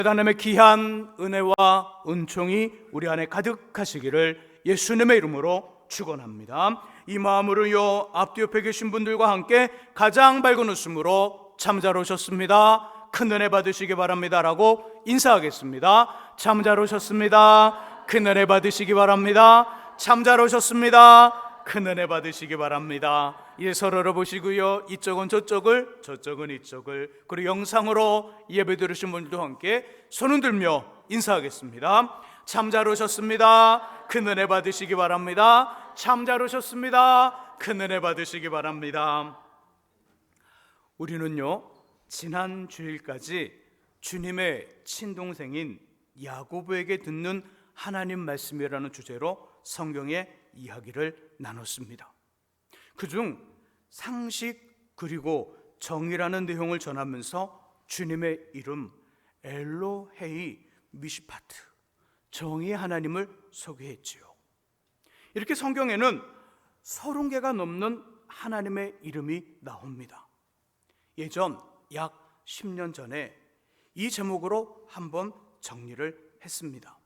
하나님의 귀한 은혜와 은총이 우리 안에 가득하시기를 예수님의 이름으로 축원합니다. 이 마음으로요, 앞뒤 옆에 계신 분들과 함께 가장 밝은 웃음으로 참 잘 오셨습니다, 큰 은혜 받으시기 바랍니다 라고 인사하겠습니다. 참 잘 오셨습니다, 큰 은혜 받으시기 바랍니다. 참 잘 오셨습니다, 큰 은혜 받으시기 바랍니다. 이제 서로를 보시고요, 이쪽은 저쪽을, 저쪽은 이쪽을, 그리고 영상으로 예배 들으신 분들도 함께 손을 들며 인사하겠습니다. 참 잘 오셨습니다, 큰 은혜 받으시기 바랍니다. 참 잘 오셨습니다, 큰 은혜 받으시기 바랍니다. 우리는요, 지난 주일까지 주님의 친동생인 야고보에게 듣는 하나님 말씀이라는 주제로 성경의 이야기를 나눴습니다. 그중 상식 그리고 정의라는 내용을 전하면서 주님의 이름 엘로헤이 미시파트, 정의의 하나님을 소개했지요. 이렇게 성경에는 30개가 넘는 하나님의 이름이 나옵니다. 예전 약 10년 전에 이 제목으로 한번 정리를 했습니다.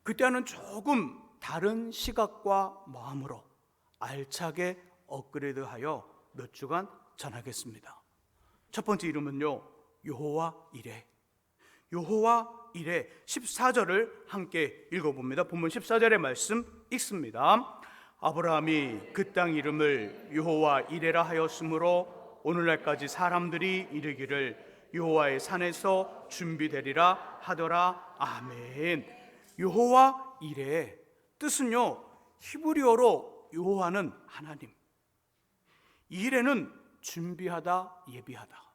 그때와는 조금 다른 시각과 마음으로 알차게 업그레이드하여 몇 주간 전하겠습니다. 첫 번째 이름은요, 여호와 이레. 여호와 이레 14절을 함께 읽어봅니다. 본문 14절의 말씀 읽습니다. 아브라함이 그 땅 이름을 여호와 이레라 하였으므로 오늘날까지 사람들이 이르기를 여호와의 산에서 준비되리라 하더라. 아멘. 여호와 이레 뜻은요, 히브리어로 여호와는 하나님, 이레는 준비하다, 예비하다.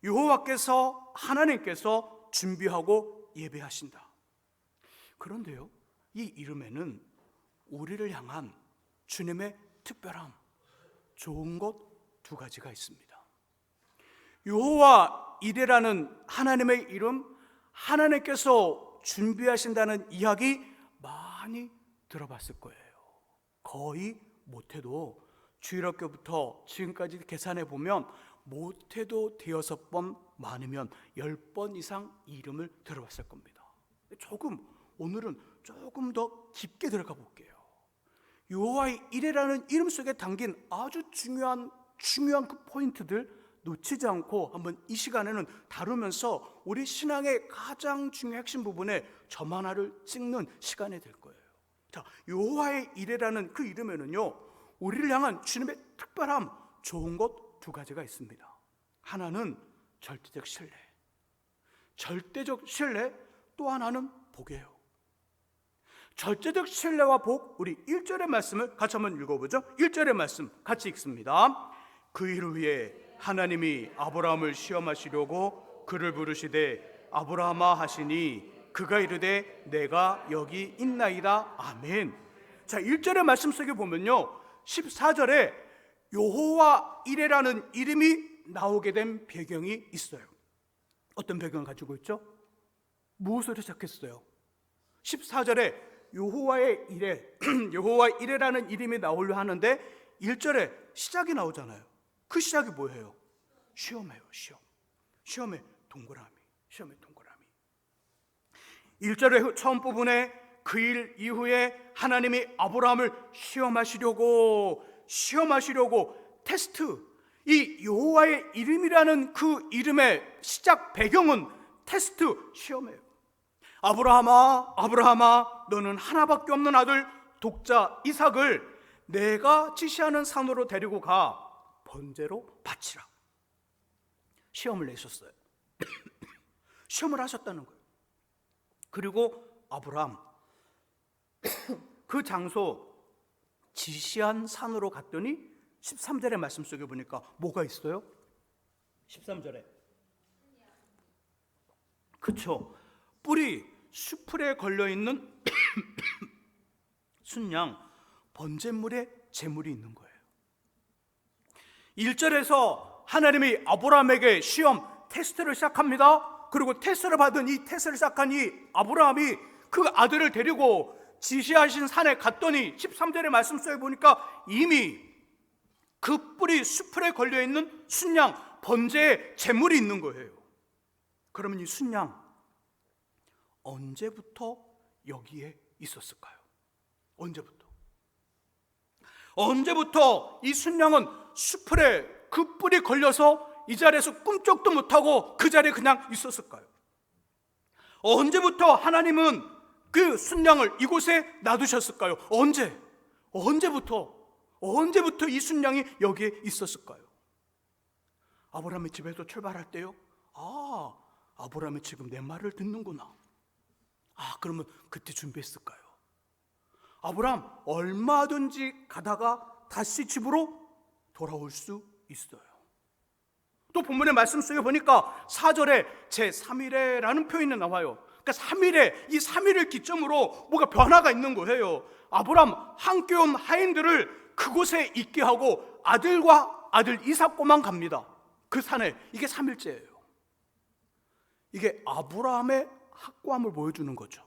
여호와께서, 하나님께서 준비하고 예배하신다. 그런데요, 이 이름에는 우리를 향한 주님의 특별함, 좋은 것 두 가지가 있습니다. 여호와 이레라는 하나님의 이름, 하나님께서 준비하신다는 이야기 많이 들어봤을 거예요. 거의 못해도 주일학교부터 지금까지 계산해 보면 못해도 6번, 많으면 10번 이상 이 이름을 들어봤을 겁니다. 오늘은 조금 더 깊게 들어가 볼게요. 여호와의 이레라는 이름 속에 담긴 아주 중요한 그 포인트들 놓치지 않고 한번 이 시간에는 다루면서 우리 신앙의 가장 중요한 핵심 부분에 점 하나를 찍는 시간이 될 거예요. 자, 여호와의 이레라는 그 이름에는요, 우리를 향한 주님의 특별함, 좋은 것 두 가지가 있습니다. 하나는 절대적 신뢰, 절대적 신뢰, 또 하나는 복이에요. 절대적 신뢰와 복, 우리 1절의 말씀을 같이 한번 읽어보죠. 1절의 말씀 같이 읽습니다. 그 일 후에 하나님이 아브라함을 시험하시려고 그를 부르시되 아브라함아 하시니 그가 이르되 내가 여기 있나이다. 아멘. 자, 1절의 말씀 속에 보면요, 14절에 여호와 이레라는 이름이 나오게 된 배경이 있어요. 어떤 배경을 가지고 있죠? 무엇으로 시작했어요? 14절에 여호와의 이레, 여호와 이레라는 이름이 나오려 하는데 1절에 시작이 나오잖아요. 그 시작이 뭐예요? 시험이에요. 시험의 동그라미, 시험의 동그라미. 1절의 처음 부분에 그 일 이후에 하나님이 아브라함을 시험하시려고 테스트, 이 여호와의 이름이라는 그 이름의 시작 배경은 테스트, 시험이에요. 아브라함아, 너는 하나밖에 없는 아들 독자 이삭을 내가 지시하는 산으로 데리고 가 번제로 바치라. 시험을 내셨어요. 시험을 하셨다는 거예요. 그리고 아브라함, 그 장소 지시한 산으로 갔더니 13절의 말씀 속에 보니까 뭐가 있어요? 13절에 그쵸, 뿔이 수풀에 걸려있는 순양 번제물에 제물이 있는 거예요. 1절에서 하나님이 아브라함에게 시험, 테스트를 시작합니다. 그리고 테스트를 받은 이 테스트를 시작한 이 아브라함이 그 아들을 데리고 지시하신 산에 갔더니 13절의 말씀 속에 보니까 이미 그 뿔이 수풀에 걸려있는 순양 번제의 제물이 있는 거예요. 그러면 이 순양 언제부터 여기에 있었을까요? 언제부터 이 순양은 수풀에 그 뿔이 걸려서 이 자리에서 꿈쩍도 못하고 그 자리에 그냥 있었을까요? 언제부터 하나님은 그 순양을 이곳에 놔두셨을까요? 언제부터 이 순양이 여기에 있었을까요? 아브라함의 집에서 출발할 때요, 아브라함이 지금 내 말을 듣는구나. 그러면 그때 준비했을까요? 아브라함 얼마든지 가다가 다시 집으로 돌아올 수 있어요. 또 본문의 말씀 속에 보니까 4절에 제3일에라는 표현이 나와요. 그러니까 3일에, 이 3일을 기점으로 뭐가 변화가 있는 거예요. 아브라함 함께 온 하인들을 그곳에 있게 하고 아들과 아들 이삭과만 갑니다. 그 산에. 이게 3일째예요. 이게 아브라함의 확고함을 보여주는 거죠.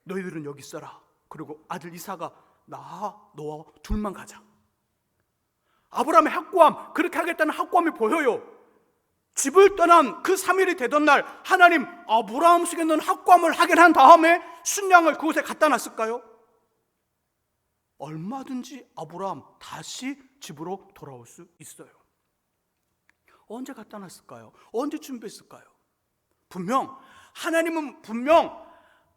너희들은 여기 있어라. 그리고 아들 이삭아, 너와 둘만 가자. 아브라함의 확고함, 그렇게 하겠다는 확고함이 보여요. 집을 떠난 그 3일이 되던 날 하나님 아브라함 속에 있는 확고함을 확인한 다음에 순양을 그곳에 갖다 놨을까요? 얼마든지 아브라함 다시 집으로 돌아올 수 있어요. 언제 갖다 놨을까요? 언제 준비했을까요? 하나님은 분명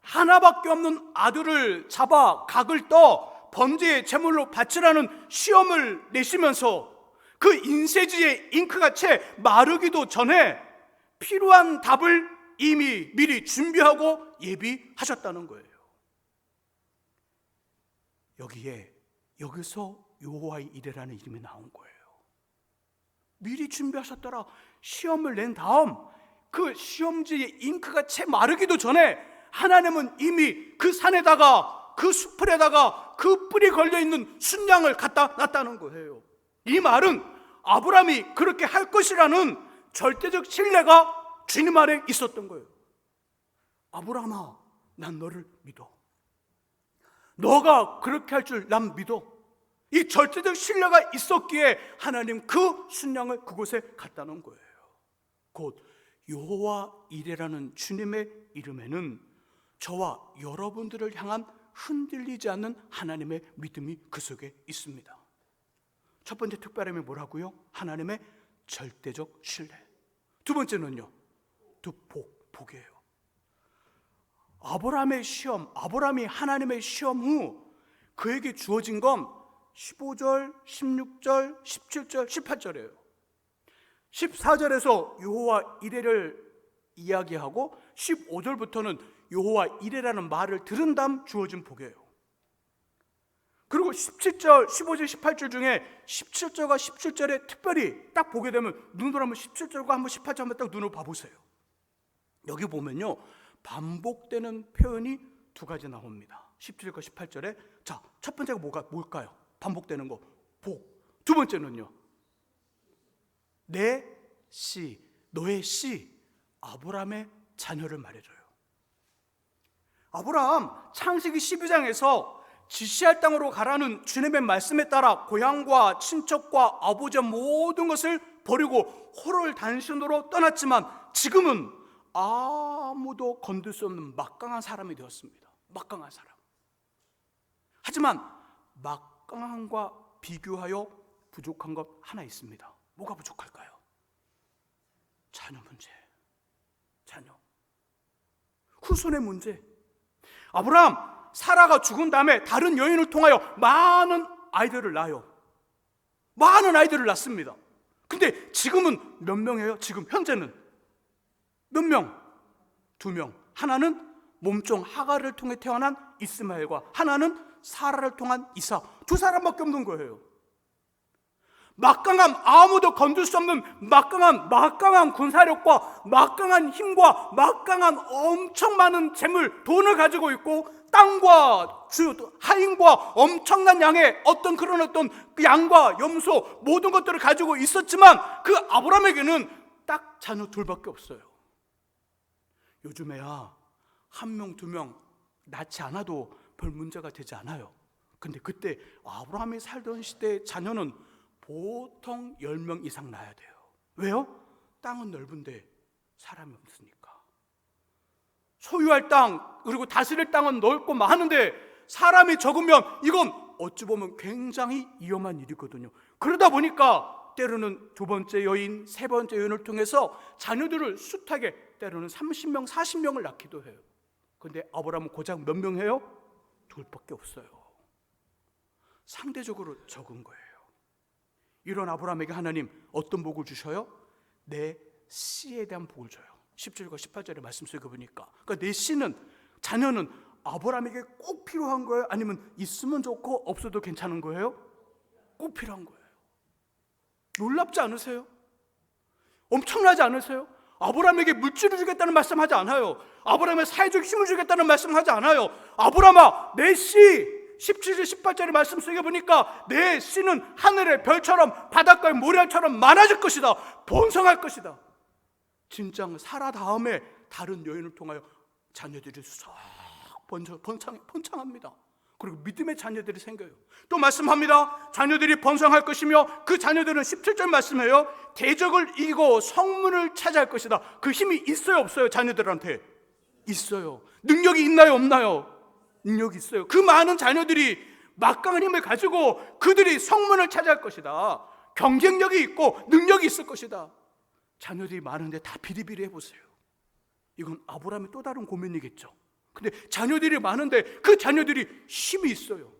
하나밖에 없는 아들을 잡아 각을 떠 번제의 제물로 바치라는 시험을 내시면서 그 인쇄지의 잉크가 채 마르기도 전에 필요한 답을 이미 미리 준비하고 예비하셨다는 거예요. 여기서 여호와의 이레라는 이름이 나온 거예요. 미리 준비하셨더라. 시험을 낸 다음 그 시험지의 잉크가 채 마르기도 전에 하나님은 이미 그 산에다가, 그 숲에다가 그 뿔이 걸려있는 순양을 갖다 놨다는 거예요. 이 말은 아브라함이 그렇게 할 것이라는 절대적 신뢰가 주님 안에 있었던 거예요. 아브라함아, 난 너를 믿어. 너가 그렇게 할 줄 난 믿어. 이 절대적 신뢰가 있었기에 하나님 그 순양을 그곳에 갖다 놓은 거예요. 곧 여호와 이레라는 주님의 이름에는 저와 여러분들을 향한 흔들리지 않는 하나님의 믿음이 그 속에 있습니다. 첫 번째 특별함이 뭐라고요? 하나님의 절대적 신뢰. 두 번째는요, 복이에요. 아브라함의 시험, 아브라함이 하나님의 시험 후 그에게 주어진 건 15절, 16절, 17절, 18절이에요. 14절에서 여호와 이레를 이야기하고 15절부터는 여호와 이레라는 말을 들은 다음 주어진 복이에요. 그리고 17절, 15절, 18절 중에 17절과 17절에 특별히 딱 보게 되면 눈으로 한번 17절과 한번 18절 한번 딱 눈으로 봐보세요. 여기 보면요, 반복되는 표현이 두 가지 나옵니다. 17절과 18절에 자, 첫 번째가 뭘까요? 반복되는 거, 복. 두 번째는요, 내 씨, 너의 씨, 아브라함의 자녀를 말해줘요. 아브라함 창세기 12장에서 지시할 땅으로 가라는 주님의 말씀에 따라 고향과 친척과 아버지의 모든 것을 버리고 호를 단신으로 떠났지만 지금은 아무도 건들 수 없는 막강한 사람이 되었습니다. 막강한 사람. 하지만 막강함과 비교하여 부족한 것 하나 있습니다. 뭐가 부족할까요? 자녀 문제. 자녀. 후손의 문제. 아브라함, 사라가 죽은 다음에 다른 여인을 통하여 많은 아이들을 낳아요. 많은 아이들을 낳습니다. 근데 지금은 몇 명이에요? 지금 현재는 몇 명? 2명. 하나는 몸종 하갈을 통해 태어난 이스마엘과 하나는 사라를 통한 이삭. 두 사람밖에 없는 거예요. 막강한, 아무도 건들 수 없는 막강한 군사력과 막강한 힘과 막강한 엄청 많은 재물, 돈을 가지고 있고 땅과 하인과 엄청난 양의 어떤 양과 염소 모든 것들을 가지고 있었지만 그 아브라함에게는 딱 자녀 둘밖에 없어요. 요즘에야 1명, 2명 낳지 않아도 별 문제가 되지 않아요. 근데 그때 아브라함이 살던 시대의 자녀는 보통 10명 이상 낳아야 돼요. 왜요? 땅은 넓은데 사람이 없으니까. 소유할 땅 그리고 다스릴 땅은 넓고 많은데 사람이 적으면 이건 어찌 보면 굉장히 위험한 일이거든요. 그러다 보니까 때로는 두 번째 여인, 세 번째 여인을 통해서 자녀들을 숱하게 때로는 30명, 40명을 낳기도 해요. 그런데 아브라함은 고작 몇 명 해요? 둘밖에 없어요. 상대적으로 적은 거예요. 이런 아브라함에게 하나님 어떤 복을 주셔요? 내 씨에 대한 복을 줘요. 17과 18절의 말씀 속에 보니까, 그러니까 내 씨는, 자녀는 아브라함에게 꼭 필요한 거예요? 아니면 있으면 좋고 없어도 괜찮은 거예요? 꼭 필요한 거예요. 놀랍지 않으세요? 엄청나지 않으세요? 아브라함에게 물질을 주겠다는 말씀하지 않아요. 아브라함의 사회적 힘을 주겠다는 말씀하지 않아요. 아브라함아, 내 씨, 17절 18절의 말씀 속에 보니까 내 씨는 하늘의 별처럼 바닷가의 모래알처럼 많아질 것이다. 번성할 것이다. 진짜 사라 다음에 다른 여인을 통하여 자녀들이 싹 번창합니다. 그리고 믿음의 자녀들이 생겨요. 또 말씀합니다. 자녀들이 번성할 것이며 그 자녀들은 17절 말씀해요. 대적을 이기고 성문을 차지할 것이다. 그 힘이 있어요, 없어요? 자녀들한테 있어요. 능력이 있나요, 없나요? 능력이 있어요. 그 많은 자녀들이 막강한 힘을 가지고 그들이 성문을 차지할 것이다. 경쟁력이 있고 능력이 있을 것이다. 자녀들이 많은데 다 비리비리 해보세요. 이건 아브라함의 또 다른 고민이겠죠. 근데 자녀들이 많은데 그 자녀들이 힘이 있어요.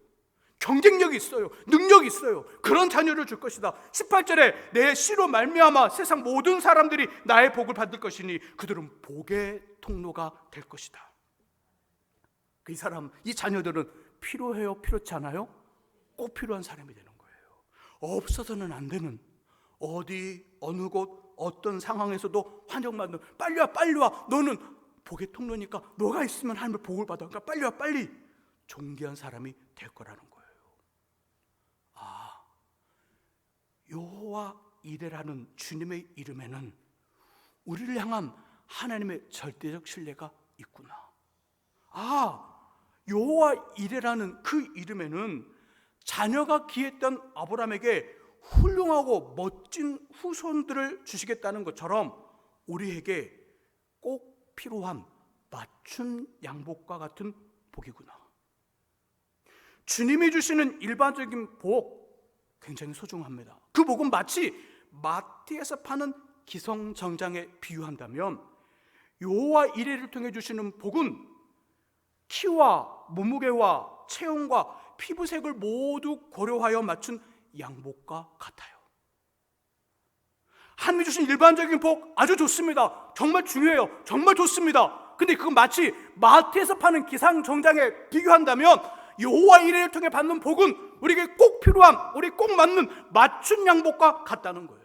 경쟁력이 있어요. 능력이 있어요. 그런 자녀를 줄 것이다. 18절에 내 씨로 말미암아 세상 모든 사람들이 나의 복을 받을 것이니 그들은 복의 통로가 될 것이다. 이 사람, 이 자녀들은 필요해요? 필요치 않아요? 꼭 필요한 사람이 되는 거예요. 없어서는 안 되는, 어디 어느 곳 어떤 상황에서도 환영받는, 빨리 와 빨리 와, 너는 복의 통로니까 너가 있으면 하나님의 복을 받아, 그러니까 빨리 와 빨리, 존귀한 사람이 될 거라는 거예요. 아, 여호와 이레라는 주님의 이름에는 우리를 향한 하나님의 절대적 신뢰가 있구나. 아, 여호와 이레라는 그 이름에는 자녀가 귀했던 아브라함에게 훌륭하고 멋진 후손들을 주시겠다는 것처럼 우리에게 꼭 필요한 맞춤 양복과 같은 복이구나. 주님이 주시는 일반적인 복 굉장히 소중합니다. 그 복은 마치 마트에서 파는 기성정장에 비유한다면 여호와 이레를 통해 주시는 복은 키와 몸무게와 체형과 피부색을 모두 고려하여 맞춘 양복과 같아요. 하나님이 주신 일반적인 복 아주 좋습니다. 정말 중요해요. 정말 좋습니다. 근데 그건 마치 마트에서 파는 기상정장에 비교한다면 여호와 이레를 통해 받는 복은 우리에게 꼭 필요한, 우리 꼭 맞는 맞춤 양복과 같다는 거예요.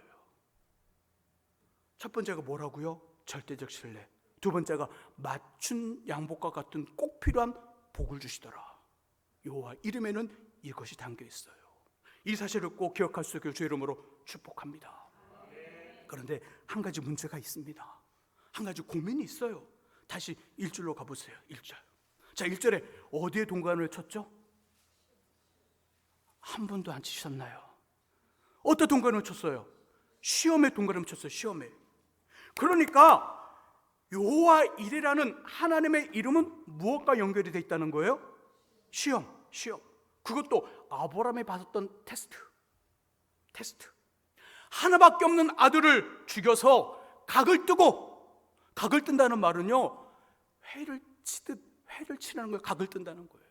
첫 번째가 뭐라고요? 절대적 신뢰. 두 번째가 맞춤 양복과 같은 꼭 필요한 복을 주시더라. 여호와 이름에는 이것이 담겨 있어요. 이 사실을 꼭 기억할 수 있게 주의 이름으로 축복합니다. 그런데 한 가지 문제가 있습니다. 한 가지 고민이 있어요. 다시 1절로 가보세요. 1절. 자, 1절에 어디에 동관을 쳤죠? 한 번도 안 치셨나요? 어떤 동관을 쳤어요? 시험에 동관을 쳤어요. 시험에. 그러니까 여호와 이레라는 하나님의 이름은 무엇과 연결이 되어 있다는 거예요? 시험. 그것도 아브라함이 받았던 테스트. 하나밖에 없는 아들을 죽여서 각을 뜬다는 말은요, 회를 치라는 거예요. 각을 뜬다는 거예요.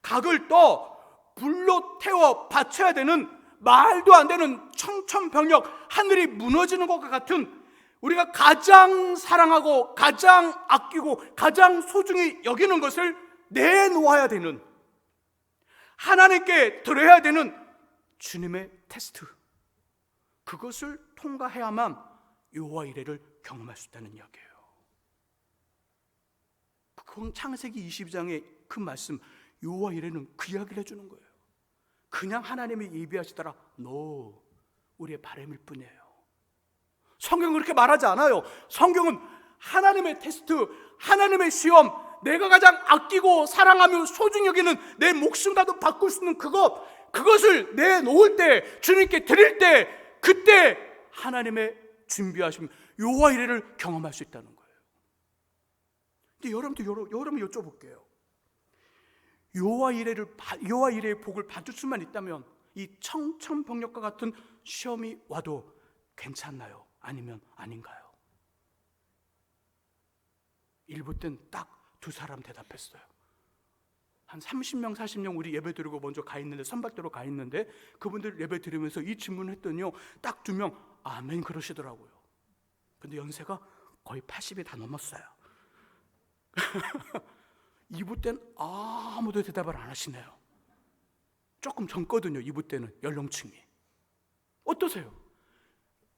각을 떠 불로 태워 바쳐야 되는, 말도 안 되는 청천벽력, 하늘이 무너지는 것과 같은, 우리가 가장 사랑하고 가장 아끼고 가장 소중히 여기는 것을 내놓아야 되는, 하나님께 드려야 되는 주님의 테스트, 그것을 통과해야만 여호와 이레를 경험할 수 있다는 이야기예요. 그건 창세기 22장의 그 말씀, 여호와 이레는 그 이야기를 해주는 거예요. 그냥 하나님이 예비하시더라, 우리의 바람일 뿐이에요. 성경은 그렇게 말하지 않아요. 성경은 하나님의 테스트, 하나님의 시험, 내가 가장 아끼고 사랑하며 소중히 여기는 내 목숨과도 바꿀 수 있는 그것을 내놓을 때, 주님께 드릴 때, 그때 하나님의 준비하심, 여호와 이레를 경험할 수 있다는 거예요. 근데 여러분 여쭤볼게요. 여호와 이레의 복을 받을 수만 있다면 이 청천벽력과 같은 시험이 와도 괜찮나요? 아니면 아닌가요? 일부 땐 딱 두 사람 대답했어요. 한 30명 40명 우리 예배 드리고 먼저 가 있는데, 선발대로 가 있는데, 그분들 예배 드리면서 이 질문을 했더니요, 딱 2명 아멘 그러시더라고요. 근데 연세가 거의 80이 다 넘었어요. 2부 때는 아무도 대답을 안 하시네요. 조금 젊거든요. 2부 때는 연령층이. 어떠세요?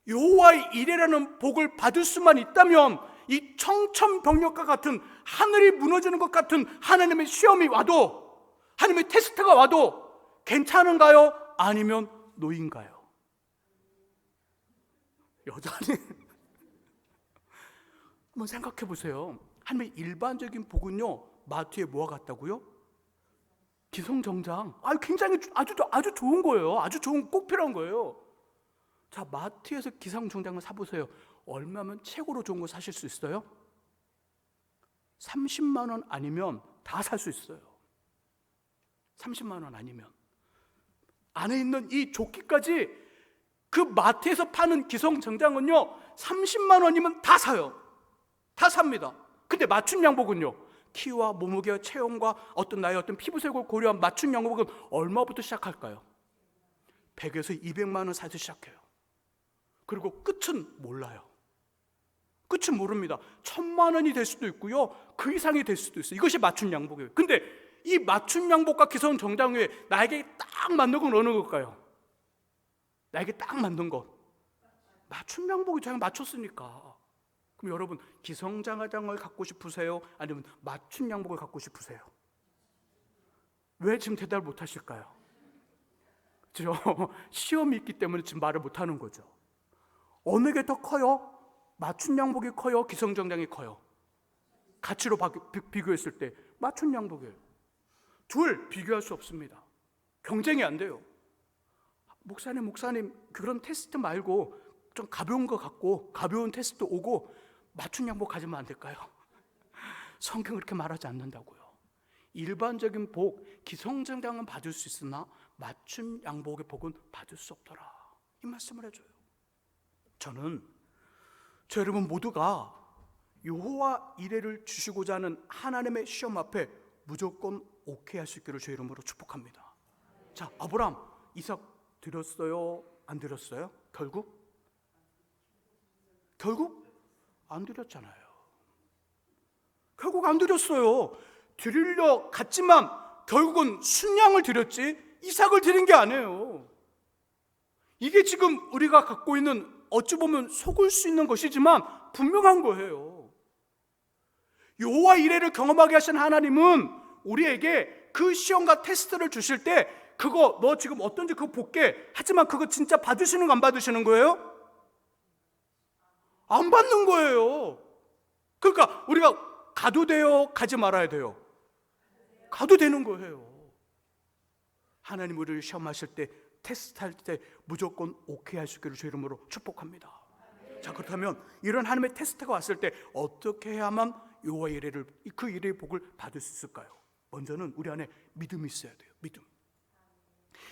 여호와의 이레라는 복을 받을 수만 있다면 이 청천벽력과 같은, 하늘이 무너지는 것 같은 하나님의 시험이 와도, 하나님의 테스트가 와도 괜찮은가요? 아니면 노인가요? 여전히 한번 생각해 보세요. 하나님의 일반적인 복은요, 마트에 뭐가 같다고요? 기성정장. 굉장히 아주 좋은 거예요. 아주 좋은, 꼭 필요한 거예요. 자, 마트에서 기성정장을 사보세요. 얼마면 최고로 좋은 거 사실 수 있어요? 30만 원 아니면 다 살 수 있어요. 30만 원 아니면. 안에 있는 이 조끼까지, 그 마트에서 파는 기성정장은요 30만 원이면 다 사요. 다 삽니다. 근데 맞춤 양복은요, 키와 몸무게와 체형과 어떤 나의 어떤 피부색을 고려한 맞춤 양복은 얼마부터 시작할까요? 100에서 200만 원 사서 시작해요. 그리고 끝은 몰라요. 끝은 모릅니다. 1000만 원이 될 수도 있고요, 그 이상이 될 수도 있어요. 이것이 맞춤 양복이에요. 근데 이 맞춤 양복과 기성 정장 외에 나에게 딱 맞는 건 어느 걸까요? 나에게 딱 맞는 것, 맞춤 양복이 잘 맞췄으니까. 그럼 여러분, 기성장화장을 갖고 싶으세요? 아니면 맞춤 양복을 갖고 싶으세요? 왜 지금 대답을 못 하실까요? 그렇죠? 시험이 있기 때문에 지금 말을 못 하는 거죠. 어느 게 더 커요? 맞춤 양복이 커요? 기성정장이 커요? 가치로 비교했을 때 맞춤 양복이에요. 둘 비교할 수 없습니다. 경쟁이 안 돼요. 목사님 그런 테스트 말고 좀 가벼운 거 갖고, 가벼운 테스트 오고 맞춤 양복 가지면 안 될까요? 성경은 그렇게 말하지 않는다고요. 일반적인 복, 기성정장은 받을 수 있으나 맞춤 양복의 복은 받을 수 없더라, 이 말씀을 해줘요. 저는 저 여러분 모두가 여호와 이레를 주시고자 하는 하나님의 시험 앞에 무조건 오케이 할 수 있기를 주의 이름으로 축복합니다. 자, 아브라함, 이삭 드렸어요? 안 드렸어요? 결국 안 드렸잖아요. 결국 안 드렸어요. 드리려 갔지만 결국은 순양을 드렸지 이삭을 드린 게 아니에요. 이게 지금 우리가 갖고 있는, 어찌 보면 속을 수 있는 것이지만 분명한 거예요. 여호와 이레를 경험하게 하신 하나님은 우리에게 그 시험과 테스트를 주실 때, 그거 너 지금 어떤지 그거 볼게, 하지만 그거 진짜 받으시는 거 안 받으시는 거예요? 안 받는 거예요. 그러니까 우리가 가도 돼요? 가지 말아야 돼요? 가도 되는 거예요. 하나님 우리를 시험하실 때, 테스트할 때 무조건 오케이 할 수 있기를 주의 이름으로 축복합니다. 자, 그렇다면 이런 하나님의 테스트가 왔을 때 어떻게 해야만 여호와 이레를, 그 이레의 복을 받을 수 있을까요? 먼저는 우리 안에 믿음이 있어야 돼요. 믿음.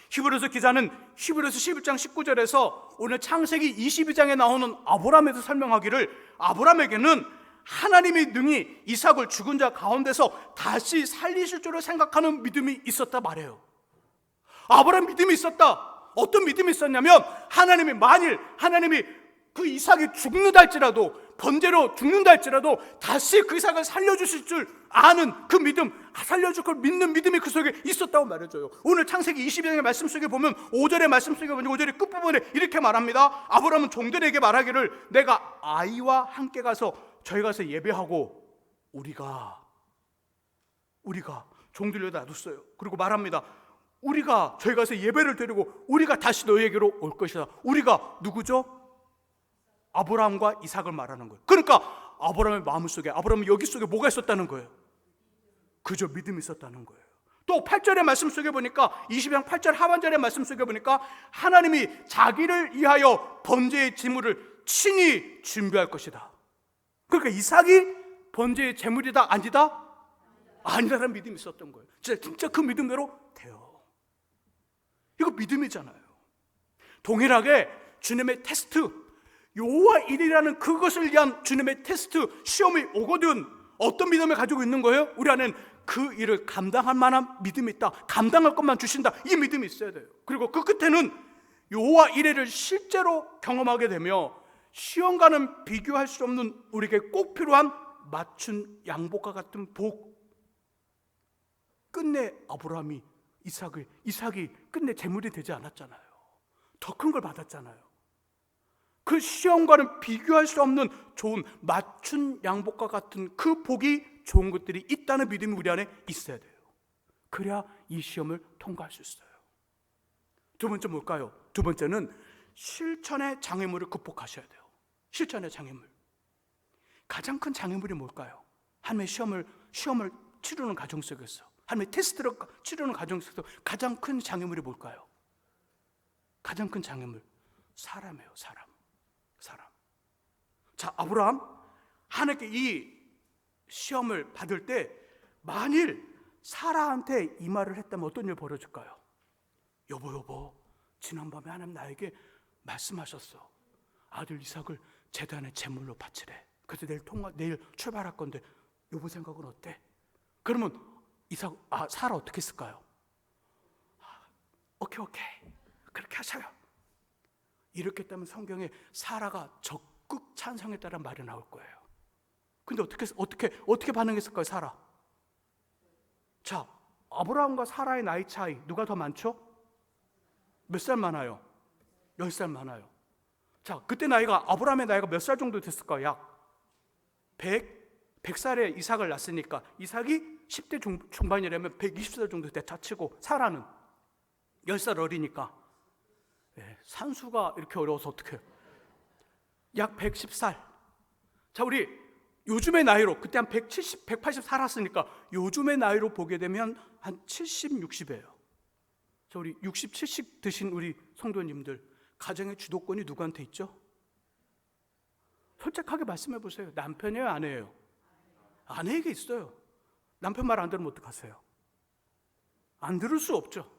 히브리서 기자는 히브리서 11장 19절에서 오늘 창세기 22장에 나오는 아브라함에서 설명하기를, 아브라함에게는 하나님이 능히 이삭을 죽은 자 가운데서 다시 살리실 줄을 생각하는 믿음이 있었다 말해요. 아브라함 믿음이 있었다. 어떤 믿음이 있었냐면, 하나님이 그 이삭이 죽는다 할지라도, 번제로 죽는다 할지라도 다시 그 이삭을 살려주실 줄 아는 그 믿음, 살려줄 걸 믿는 믿음이 그 속에 있었다고 말해줘요. 오늘 창세기 22장의 말씀 속에 보면 5절의 말씀 속에 보면 5절의 끝부분에 이렇게 말합니다. 아브라함은 종들에게 말하기를, 내가 아이와 함께 가서 저희 가서 예배하고 우리가 종들을 놔뒀어요. 그리고 말합니다. 우리가 저희 가서 예배를 드리고 우리가 다시 너희에게로 올 것이다. 우리가 누구죠? 아브라함과 이삭을 말하는 거예요. 그러니까 아브라함의 마음속에, 아브라함의 여기 속에 뭐가 있었다는 거예요? 그저 믿음이 있었다는 거예요. 또 8절의 말씀 속에 보니까, 22장 8절 하반절의 말씀 속에 보니까 하나님이 자기를 위하여 번제의 제물을 친히 준비할 것이다. 그러니까 이삭이 번제의 제물이다 아니다? 아니라는 믿음이 있었던 거예요. 진짜 그 믿음대로 돼요. 이거 믿음이잖아요. 동일하게 주님의 테스트, 여호와 일이라는 그것을 위한 주님의 테스트, 시험이 오거든 어떤 믿음을 가지고 있는 거예요? 우리 안에는 그 일을 감당할 만한 믿음이 있다. 감당할 것만 주신다. 이 믿음이 있어야 돼요. 그리고 그 끝에는 여호와 일을 실제로 경험하게 되며 시험과는 비교할 수 없는 우리에게 꼭 필요한 맞춘 양복과 같은 복. 끝내 아브라함이 이삭이 끝내 제물이 되지 않았잖아요. 더 큰 걸 받았잖아요. 그 시험과는 비교할 수 없는 좋은 맞춘 양복과 같은 그 복이 좋은 것들이 있다는 믿음이 우리 안에 있어야 돼요. 그래야 이 시험을 통과할 수 있어요. 두 번째 뭘까요? 두 번째는 실천의 장애물을 극복하셔야 돼요. 실천의 장애물. 가장 큰 장애물이 뭘까요? 하나님의 시험을 치르는 과정 속에서, 하나님의 테스트를 치르는 과정 속에서 가장 큰 장애물이 뭘까요? 가장 큰 장애물, 사람이에요. 사람. 자, 아브라함 하나님께 이 시험을 받을 때 만일 사라한테 이 말을 했다면 어떤 일이 벌어질까요? 여보, 지난밤에 하나님 나에게 말씀하셨어. 아들 이삭을 제단의 제물로 바치래. 그래서 내일 출발할 건데 여보 생각은 어때? 그러면 사라 어떻게 했을까요? 오케이 그렇게 하셔요. 이렇게 했다면 성경에 사라가 적극 찬성했다는 말이 나올 거예요. 근데 어떻게 반응했을까요? 사라. 자, 아브라함과 사라의 나이 차이 누가 더 많죠? 몇 살 많아요? 10살 많아요. 자, 그때 아브라함의 나이가 몇 살 정도 됐을까요? 약 100살에 이삭을 낳았으니까 이삭이 10대 중반이라면 120살 정도 됐다 치고 사라는 10살 어리니까 산수가 이렇게 어려워서 어떡해요? 약 110살. 자, 우리 요즘의 나이로 그때 한 170, 180 살았으니까 요즘의 나이로 보게 되면 한 70, 60이에요. 자, 우리 60, 70 드신 우리 성도님들 가정의 주도권이 누구한테 있죠? 솔직하게 말씀해 보세요. 남편이에요, 아내예요? 아내에게 있어요. 남편 말 안 들으면 어떡하세요? 안 들을 수 없죠.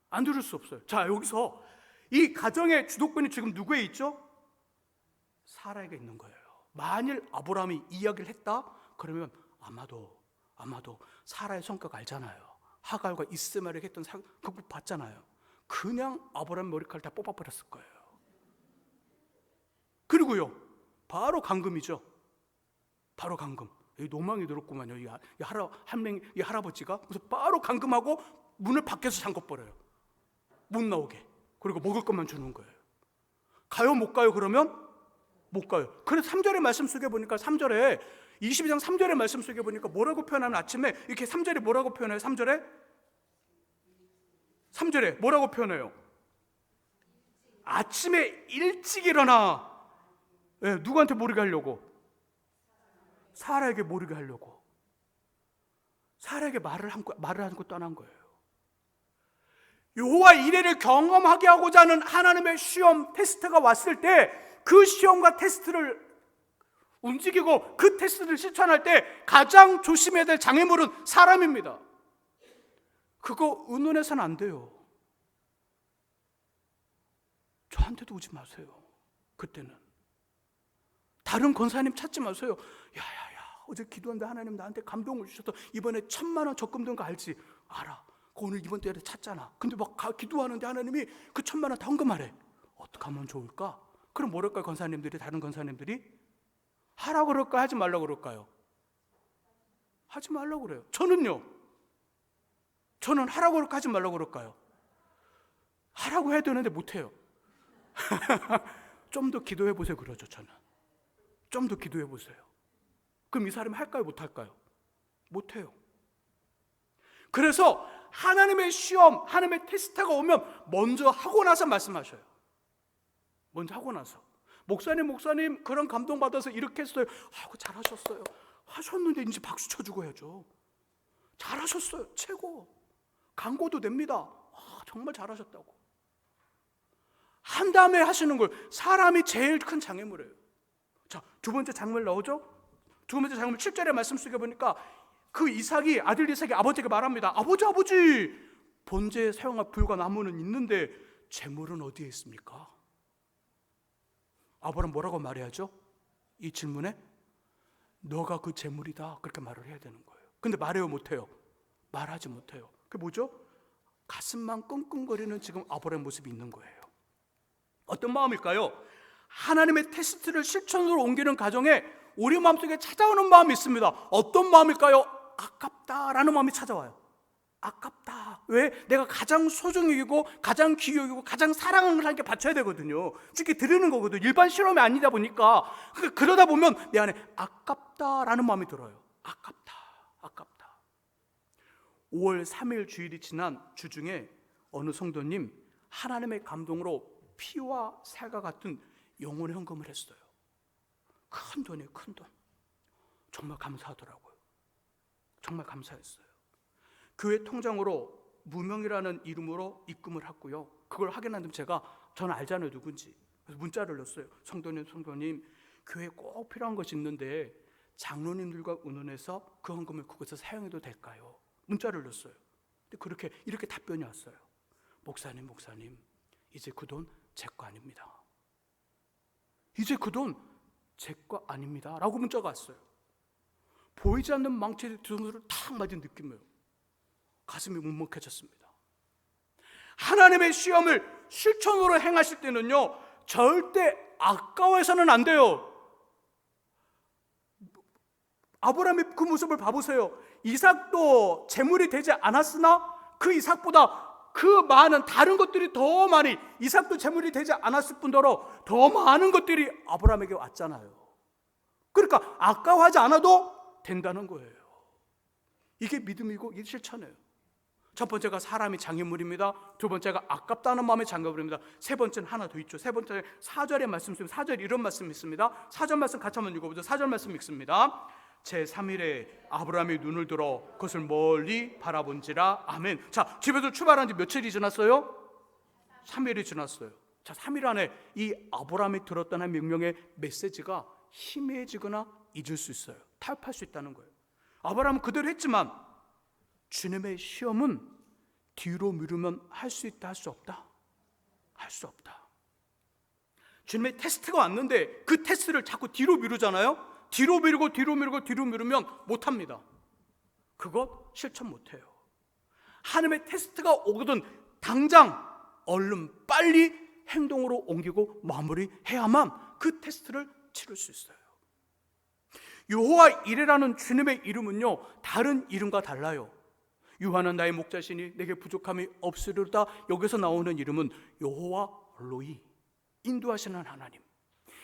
안 들을 수 없어요. 자, 여기서 이 가정의 주도권이 지금 누구에 있죠? 사라에게 있는 거예요. 만일 아브라함이 이야기를 했다? 그러면 아마도 사라의 성격 알잖아요. 하갈과 이스마엘에게 했던 그거 봤잖아요. 그냥 아브라함 머리카락 다 뽑아버렸을 거예요. 그리고요, 바로 감금이죠. 바로 감금. 노망이 들었구만요. 이 할아버지가. 그래서 바로 감금하고 문을 밖에서 잠궈버려요. 못 나오게. 그리고 먹을 것만 주는 거예요. 가요 못 가요? 그러면 못 가요. 그래서 3절의 말씀 속에 보니까 3절에 22장 3절의 말씀 속에 보니까 뭐라고 표현하는 아침에 이렇게 3절에 뭐라고 표현해요? 3절에 뭐라고 표현해요? 아침에 일찍 일어나. 누구한테 모르게 하려고? 사라에게 모르게 하려고. 사라에게 말을 하고 떠난 거예요. 여호와 이레를 경험하게 하고자 하는 하나님의 시험, 테스트가 왔을 때 그 시험과 테스트를 움직이고 그 테스트를 실천할 때 가장 조심해야 될 장애물은 사람입니다. 그거 의논해서는 안 돼요. 저한테도 오지 마세요. 그때는 다른 권사님 찾지 마세요. 야야야, 어제 기도하는데 하나님 나한테 감동을 주셔서 이번에 1,000만 원 적금 든 거 알지? 알아. 그 오늘 이번 달에 찾잖아. 근데 막 기도하는데 하나님이 그 1,000만 원 다 헌금하래. 어떻게 하면 좋을까? 그럼 뭐랄까요? 다른 권사님들이 하라고 그럴까요? 하지 말라고 그럴까요? 하지 말라고 그래요. 저는 하라고 그럴까? 하지 말라고 그럴까요? 하라고 해야 되는데 못해요. 좀 더 기도해 보세요. 그러죠. 저는 좀 더 기도해 보세요. 그럼 이 사람이 할까요? 못할까요? 못해요. 그래서 하나님의 시험, 하나님의 테스트가 오면 먼저 하고 나서 말씀하셔요. 먼저 하고 나서. 목사님 그런 감동받아서 이렇게 했어요. 잘하셨어요. 하셨는데 이제 박수 쳐주고 해야죠. 잘하셨어요. 최고. 광고도 냅니다. 정말 잘하셨다고. 한 다음에 하시는 걸 사람이 제일 큰 장애물이에요. 자, 두 번째 장면 나오죠? 두 번째 장면 7절의 말씀 속에 보니까 그 이삭이, 아들 이삭이 아버지에게 말합니다. 아버지, 번제에 사용할 불과 나무는 있는데 재물은 어디에 있습니까? 아브라함 뭐라고 말해야죠? 이 질문에 너가 그 재물이다, 그렇게 말을 해야 되는 거예요. 근데 말해요, 못해요? 말하지 못해요. 그게 뭐죠? 가슴만 끙끙거리는 지금 아브라함의 모습이 있는 거예요. 어떤 마음일까요? 하나님의 테스트를 실천으로 옮기는 과정에 우리 마음속에 찾아오는 마음이 있습니다. 어떤 마음일까요? 아깝다라는 마음이 찾아와요. 아깝다. 왜? 내가 가장 소중히 여기고 가장 귀히 여기고 가장 사랑하는 걸 하나님께 바쳐야 되거든요. 주께 드리는 거거든요. 일반 실험이 아니다 보니까. 그러다 보면 내 안에 아깝다라는 마음이 들어요. 아깝다. 5월 3일 주일이 지난 주중에 어느 성도님 하나님의 감동으로 피와 살과 같은 영혼의 헌금을 했어요. 큰 돈이에요, 큰 돈. 정말 감사하더라고요. 정말 감사했어요. 교회 통장으로 무명이라는 이름으로 입금을 했고요. 그걸 확인한 다음에 저는 알잖아요, 누군지. 그래서 문자를 넣었어요. 성도님, 교회에 꼭 필요한 것이 있는데 장로님들과 의논해서 그 헌금을 그곳에서 사용해도 될까요? 문자를 넣었어요. 근데 이렇게 답변이 왔어요. 목사님, 이제 그 돈 제 거 아닙니다. 이제 그 돈 제 거 아닙니다 라고 문자가 왔어요. 보이지 않는 망치에 두 손을 탁 맞은 느낌이에요. 가슴이 먹먹해졌습니다. 하나님의 시험을 실천으로 행하실 때는요, 절대 아까워해서는 안 돼요. 아브라함의 그 모습을 봐보세요. 이삭도 재물이 되지 않았으나 그 이삭보다 그 많은 다른 것들이 더 많이, 이삭도 재물이 되지 않았을 뿐더러 더 많은 것들이 아브라함에게 왔잖아요. 그러니까 아까워하지 않아도 된다는 거예요. 이게 믿음이고 이게 실천이에요. 첫 번째가 사람이 장애물입니다. 두 번째가 아깝다는 마음의 장애물입니다. 세 번째는 하나 더 있죠. 세 번째 4절의 말씀 속에 4절 이런 말씀이 있습니다. 4절 말씀 같이 한번 읽어보죠. 4절 말씀 읽습니다. 제3일에 아브라함이 눈을 들어 그것을 멀리 바라본지라. 아멘. 자, 집에서 출발한 지 며칠이 지났어요? 3일이 지났어요. 자, 3일 안에 이 아브라함이 들었던 한 명령의 메시지가 희미해지거나 잊을 수 있어요. 타협할 수 있다는 거예요. 아브라함은 그대로 했지만 주님의 시험은 뒤로 미루면 할 수 있다, 할 수 없다? 할 수 없다. 주님의 테스트가 왔는데 그 테스트를 자꾸 뒤로 미루잖아요. 뒤로 미루면 못합니다. 그것 실천 못해요. 하나님의 테스트가 오거든 당장 얼른 빨리 행동으로 옮기고 마무리해야만 그 테스트를 치를 수 있어요. 여호와 이레라는 주님의 이름은요, 다른 이름과 달라요. 유하는 나의 목자시니 내게 부족함이 없으리로다. 여기서 나오는 이름은 여호와 로이, 인도하시는 하나님.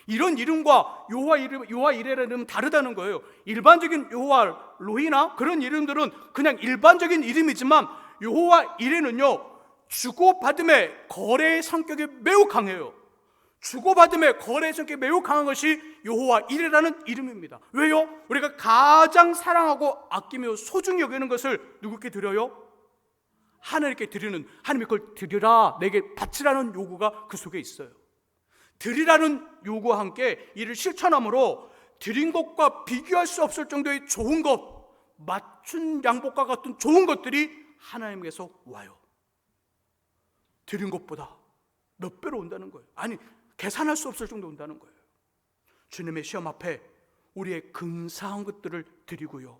이런 이름과 여호와 이레라는 이름은 다르다는 거예요. 일반적인 여호와 로이나 그런 이름들은 그냥 일반적인 이름이지만 여호와 이레는요, 주고받음의 거래의 성격이 매우 강해요. 주고받음의 거래의 성격이 매우 강한 것이 여호와 이레라는 이름입니다. 왜요? 우리가 가장 사랑하고 아끼며 소중히 여기는 것을 누구께 드려요? 하나님께 드리는, 하나님이 그걸 드리라, 내게 바치라는 요구가 그 속에 있어요. 드리라는 요구와 함께 이를 실천함으로 드린 것과 비교할 수 없을 정도의 좋은 것, 맞춘 양복과 같은 좋은 것들이 하나님께서 와요. 드린 것보다 몇 배로 온다는 거예요. 아니, 계산할 수 없을 정도 온다는 거예요. 주님의 시험 앞에 우리의 근사한 것들을 드리고요,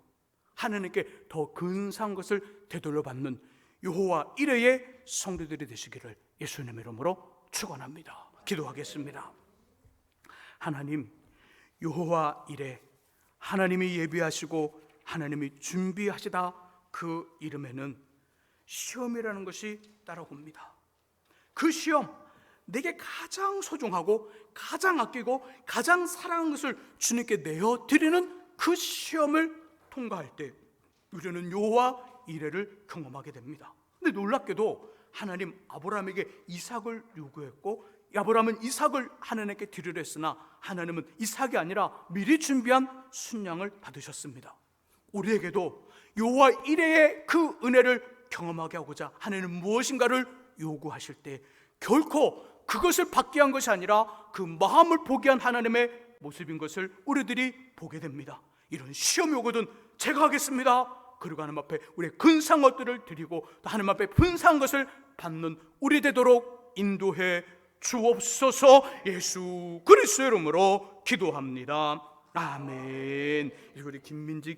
하나님께 더 근사한 것을 되돌려 받는 여호와 이레의 성도들이 되시기를 예수님의 이름으로 축원합니다. 기도하겠습니다. 하나님, 여호와 이레, 하나님이 예비하시고 하나님이 준비하시다 그 이름에는 시험이라는 것이 따라옵니다. 그 시험, 내게 가장 소중하고 가장 아끼고 가장 사랑하는 것을 주님께 내어드리는 그 시험을 통과할 때 우리는 여호와 이레를 경험하게 됩니다. 근데 놀랍게도 하나님 아브라함에게 이삭을 요구했고 아브라함은 이삭을 하나님께 드리려 했으나 하나님은 이삭이 아니라 미리 준비한 순양을 받으셨습니다. 우리에게도 여호와 이레의 그 은혜를 경험하게 하고자 하나님은 무엇인가를 요구하실 때 결코 그것을 받게 한 것이 아니라 그 마음을 보게 한 하나님의 모습인 것을 우리들이 보게 됩니다. 이런 시험이 오거든 제가 하겠습니다. 그리고 하나님 앞에 우리의 근사한 것들을 드리고 또 하나님 앞에 분사한 것을 받는 우리 되도록 인도해 주옵소서. 예수 그리스도의 이름으로 기도합니다. 아멘. 우리 김민지